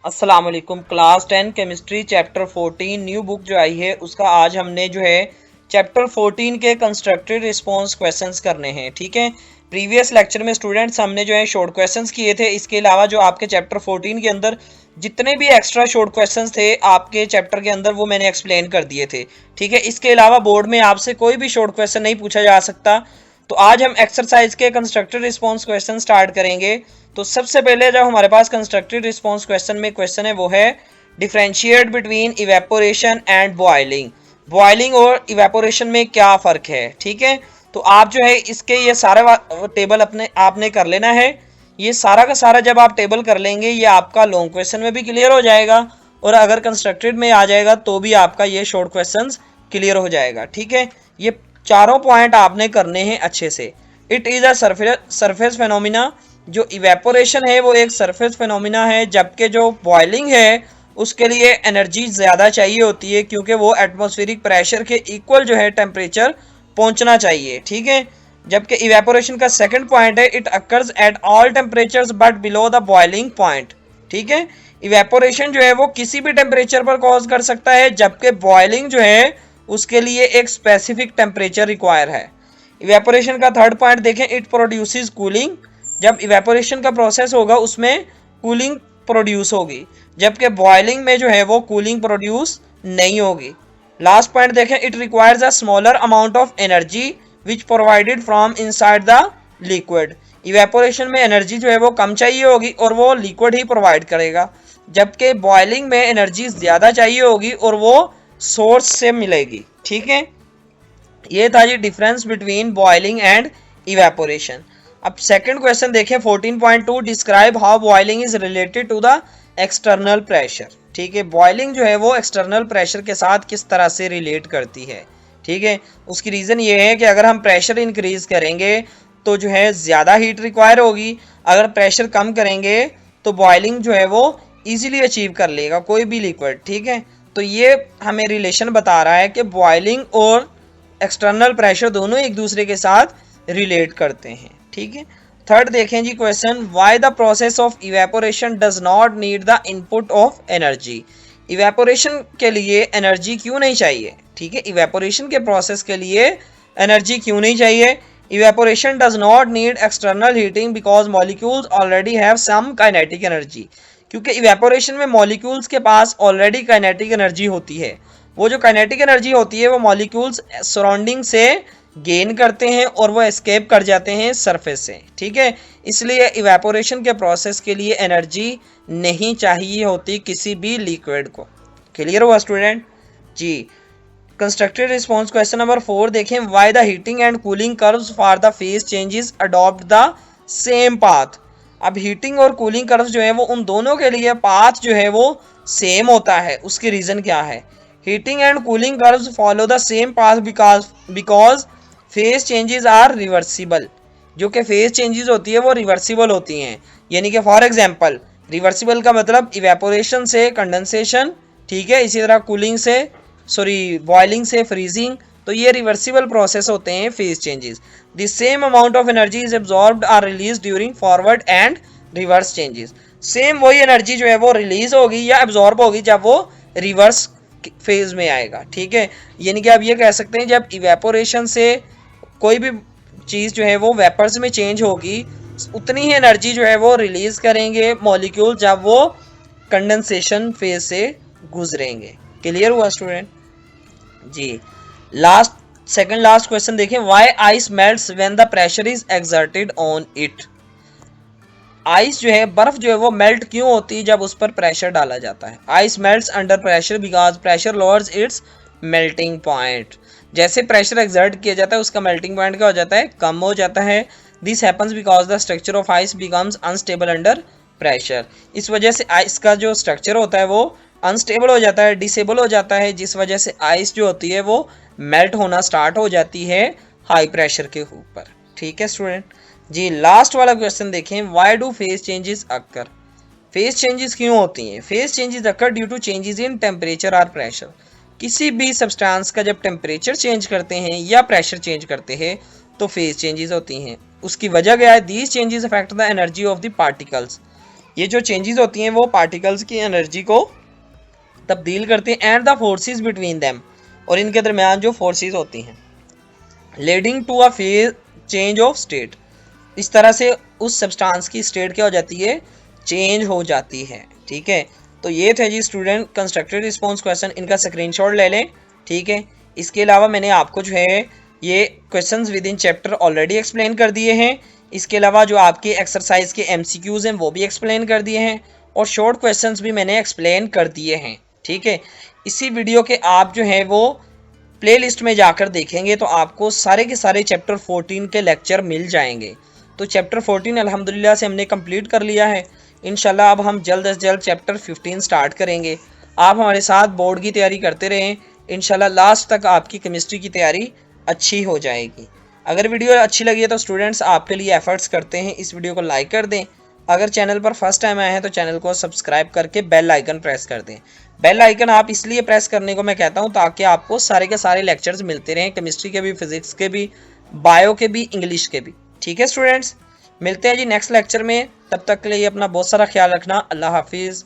अस्सलाम वालेकुम। Class 10 chemistry chapter 14 new book जो आई है उसका आज हमने जो है चैप्टर 14 के कंस्ट्रक्टेड रिस्पॉन्स क्वेश्चंस करने हैं। ठीक है, प्रीवियस लेक्चर में स्टूडेंट्स हमने जो है शॉर्ट क्वेश्चंस किए थे। इसके अलावा जो आपके चैप्टर 14 के अंदर जितने भी एक्स्ट्रा शॉर्ट क्वेश्चंस थे आपके चैप्टर के अंदर वो मैंने एक्सप्लेन कर दिए थे। ठीक है, इसके अलावा बोर्ड में आपसे कोई भी शॉर्ट क्वेश्चन नहीं पूछा जा सकता। तो आज हम एक्सरसाइज के कंस्ट्रक्टेड रिस्पॉन्स क्वेश्चन स्टार्ट करेंगे। तो सबसे पहले जो हमारे पास कंस्ट्रक्टेड रिस्पॉन्स क्वेश्चन में क्वेश्चन है वो है differentiate between evaporation and boiling. Boiling और इवेपोरेशन में क्या फ़र्क है। ठीक है, तो आप जो है इसके ये सारा टेबल अपने आपने कर लेना है। ये सारा का सारा जब आप टेबल कर लेंगे ये आपका लॉन्ग क्वेश्चन में भी क्लियर हो जाएगा और अगर कंस्ट्रक्टेड में आ जाएगा तो भी आपका ये शॉर्ट क्वेश्चन क्लियर हो जाएगा। ठीक है, ये चारों पॉइंट आपने करने हैं अच्छे से। It is a surface phenomena. जो इवेपोरेशन है वो एक सरफेस फेनोमिना है, जबकि जो बॉइलिंग है उसके लिए एनर्जी ज़्यादा चाहिए होती है क्योंकि वो एटमॉस्फेरिक प्रेशर के इक्वल जो है टेम्परेचर पहुंचना चाहिए। ठीक है, जबकि इवेपोरेशन का सेकंड पॉइंट है it occurs at all temperatures but below the boiling point. ठीक है, इवेपोरेशन जो है वो किसी भी टेम्परेचर पर कॉज कर सकता है, जबकि बॉइलिंग जो है उसके लिए एक स्पेसिफिक टेम्परेचर रिक्वायर है। इवेपोरेशन का थर्ड पॉइंट देखें, इट प्रोड्यूसेस कूलिंग। जब इवेपोरेशन का प्रोसेस होगा उसमें कूलिंग प्रोड्यूस होगी, जबकि बॉइलिंग में जो है वो कूलिंग प्रोड्यूस नहीं होगी। लास्ट पॉइंट देखें, it requires a smaller amount of energy which provided from inside the liquid. Evaporation में एनर्जी जो है वो कम चाहिए होगी और वो लिक्विड ही प्रोवाइड करेगा, जबकि बॉइलिंग में एनर्जी ज़्यादा चाहिए होगी और वो सोर्स से मिलेगी। ठीक है, ये था जी difference between boiling and evaporation. अब सेकंड क्वेश्चन देखें 14.2, describe how boiling is related to the external pressure. ठीक है, बॉइलिंग जो है वो एक्सटर्नल प्रेशर के साथ किस तरह से रिलेट करती है। ठीक है, उसकी रीज़न ये है कि अगर हम प्रेशर इंक्रीज करेंगे तो जो है ज़्यादा हीट रिक्वायर होगी, अगर प्रेशर कम करेंगे तो बॉइलिंग जो है वो ईजिली अचीव कर लेगा कोई भी लिक्विड। ठीक है, तो ये हमें रिलेशन बता रहा है कि बॉइलिंग और एक्सटर्नल प्रेशर दोनों एक दूसरे के साथ रिलेट करते हैं। ठीक है, थर्ड देखें जी question, why the process of evaporation does not need the input of energy. Evaporation के लिए एनर्जी क्यों नहीं चाहिए। ठीक है, इवेपोरेशन के प्रोसेस के लिए एनर्जी क्यों नहीं चाहिए। Evaporation does not need external heating because molecules already have some kinetic energy. क्योंकि इवेपोरेशन में मॉलिक्यूल्स के पास ऑलरेडी काइनेटिक एनर्जी होती है। वो जो काइनेटिक एनर्जी होती है वो मॉलिक्यूल्स सराउंडिंग से गेन करते हैं और वो एस्केप कर जाते हैं सरफेस से। ठीक है, इसलिए इवेपोरेशन के प्रोसेस के लिए एनर्जी नहीं चाहिए होती किसी भी लिक्विड को। क्लियर हुआ स्टूडेंट जी। कंस्ट्रक्टेड रिस्पॉन्स क्वेश्चन नंबर 4 देखें, why the heating and cooling curves for the phase changes adopt the same path. अब हीटिंग और कूलिंग कर्व्स जो है वो उन दोनों के लिए पाथ जो है वो सेम होता है। उसकी रीज़न क्या है। Heating and cooling curves follow the same path because phase changes are reversible. जो कि फेज चेंजेस होती है वो रिवर्सिबल होती हैं, यानी कि फॉर एग्जांपल रिवर्सिबल का मतलब इवेपोरेशन से कंडेंसेशन। ठीक है, इसी तरह कूलिंग से बॉइलिंग से फ्रीजिंग। तो ये रिवर्सिबल प्रोसेस होते हैं phase changes. The same amount of energy is absorbed or release during forward and reverse changes. Same वही एनर्जी जो है वो रिलीज होगी या एब्जॉर्ब होगी जब वो रिवर्स फेज में आएगा। ठीक है, यानी कि आप ये कह सकते हैं जब इवेपोरेशन से कोई भी चीज़ जो है वो वेपर्स में चेंज होगी उतनी ही एनर्जी जो है वो रिलीज करेंगे मॉलिक्यूल जब वो कंडेंसेशन फेज से गुजरेंगे। क्लियर हुआ स्टूडेंट जी। सेकंड लास्ट क्वेश्चन देखें, why ice melts when the pressure is exerted on it. Ice जो है बर्फ जो है वो मेल्ट क्यों होती है जब उस पर प्रेशर डाला जाता है। Ice melts under pressure because pressure lowers it's melting point. जैसे प्रेशर एक्सर्ट किया जाता है उसका मेल्टिंग पॉइंट क्या हो जाता है, कम हो जाता है। This happens because the structure of ice becomes unstable under pressure. इस वजह से आइस का जो स्ट्रक्चर होता है वो अनस्टेबल हो जाता है, डिसेबल हो जाता है, जिस वजह से आइस जो होती है वो मेल्ट होना स्टार्ट हो जाती है हाई प्रेशर के ऊपर। ठीक है स्टूडेंट जी। लास्ट वाला क्वेश्चन देखें, why do phase changes occur. Phase changes क्यों होती हैं। Phase changes occur due to changes in temperature और प्रेशर। किसी भी सब्सटेंस का जब टेम्परेचर चेंज करते हैं या प्रेशर चेंज करते हैं तो फेज चेंजेस होती हैं। उसकी वजह क्या है, these changes affect the energy of the particles. ये जो चेंजेस होती हैं वो पार्टिकल्स की एनर्जी को तब्दील करती हैं and the forces between them, और इनके दरमियान जो फोर्सेस होती हैं, leading to a phase change of state. इस तरह से उस सब्सटेंस की स्टेट क्या हो जाती है, चेंज हो जाती है। ठीक है, तो ये थे जी स्टूडेंट कंस्ट्रक्टेड रिस्पॉन्स क्वेश्चन, इनका स्क्रीनशॉट ले लें। ठीक है, इसके अलावा मैंने आपको जो है ये questions with in chapter already explain कर दिए हैं। इसके अलावा जो आपके एक्सरसाइज के एमसीक्यूज हैं वो भी एक्सप्लेन कर दिए हैं, और शॉर्ट क्वेश्चंस भी मैंने एक्सप्लेन कर दिए हैं। ठीक है, इसी वीडियो के आप जो है वो प्ले लिस्ट में जाकर देखेंगे तो आपको सारे के सारे चैप्टर 14 के लेक्चर मिल जाएंगे। तो चैप्टर 14 अल्हम्दुलिल्लाह से हमने कंप्लीट कर लिया है। इंशाल्लाह अब हम जल्द से जल्द चैप्टर 15 स्टार्ट करेंगे। आप हमारे साथ बोर्ड की तैयारी करते रहें, इंशाल्लाह लास्ट तक आपकी केमिस्ट्री की तैयारी अच्छी हो जाएगी। अगर वीडियो अच्छी लगी है तो स्टूडेंट्स आपके लिए एफर्ट्स करते हैं, इस वीडियो को लाइक कर दें। अगर चैनल पर फर्स्ट टाइम आए हैं तो चैनल को सब्सक्राइब करके बेल आइकन प्रेस कर दें। बेल आइकन आप इसलिए प्रेस करने को मैं कहता हूं ताकि आपको सारे के सारे लेक्चर्स मिलते रहें, केमिस्ट्री के भी, फिजिक्स के भी, बायो के भी, इंग्लिश के भी। ठीक है स्टूडेंट्स, मिलते हैं जी नेक्स्ट लेक्चर में, तब तक के लिए अपना बहुत सारा ख्याल रखना। अल्लाह हाफिज़।